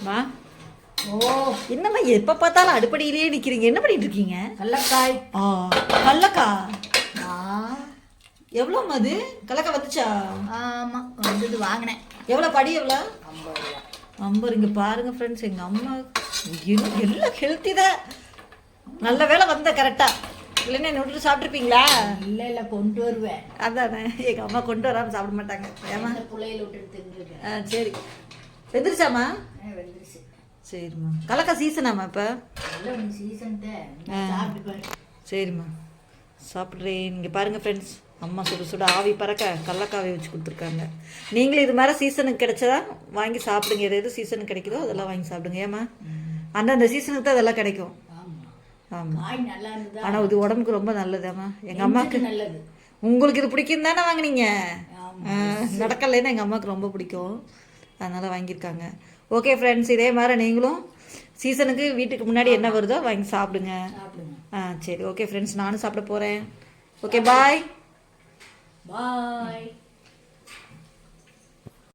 மா ஓ என்னம்மா எப்போ பார்த்தாலும் அடுப்படியிலேயே நிற்கிறீங்க, என்ன பண்ணிட்டு இருக்கீங்க? கடலக்காய். கடலக்கா எவ்வளோம்மா அது? கடலக்காய் வந்துச்சா? ஆமாம் வந்தது, வாங்கினேன். எவ்வளோ படி? எவ்வளோ? 50 ரூபா. 50. இங்கே பாருங்கள் ஃப்ரெண்ட்ஸ், எங்கள் அம்மா எல்லாம் ஹெல்த்தி தான். நல்ல வேலை வந்த கரெக்டாக, இல்லைன்னா என்ன விட்டுட்டு சாப்பிட்ருப்பீங்களா? இல்லை கொண்டு வருவேன். அதானே, எங்கள் அம்மா கொண்டு வராமல் சாப்பிட மாட்டாங்க. ஏமா பிள்ளையில விட்டுட்டு தின்னுருக்கேன். சரி, வெந்துருச்சாம்மா? வெந்துருச்சு. சரிம்மா. கடலக்காய் சீசனாம்மா இப்போ? சீசன் சரிம்மா, சாப்பிட்றேன். நீங்கள் பாருங்கள் ஃப்ரெண்ட்ஸ், அம்மா சுட சுட ஆவி பறக்க கடலக்காவை வச்சு கொடுத்துருக்காங்க. நீங்களும் இது மாதிரி சீசனுக்கு கிடைச்சதா வாங்கி சாப்பிடுங்க. எது சீசனுக்கு கிடைக்குதோ அதெல்லாம் வாங்கி சாப்பிடுங்க. ஏமா அந்தந்த சீசனுக்கு தான் அதெல்லாம் கிடைக்கும். ஆமாம், ஆனால் இது உடம்புக்கு ரொம்ப நல்லதாம்மா. எங்கள் அம்மாவுக்கு நல்லது. உங்களுக்கு இது பிடிக்கும் தானே வாங்கினீங்க? நடக்கலைன்னா எங்கள் அம்மாவுக்கு ரொம்ப பிடிக்கும், அதனால் வாங்கியிருக்காங்க. ஓகே ஃப்ரெண்ட்ஸ், இதே மாதிரி நீங்களும் சீசனுக்கு வீட்டுக்கு முன்னாடி என்ன வருதோ வாங்கி சாப்பிடுங்க. சரி, ஓகே ஃப்ரெண்ட்ஸ், நானும் சாப்பிட போகிறேன். ஓகே, பாய்.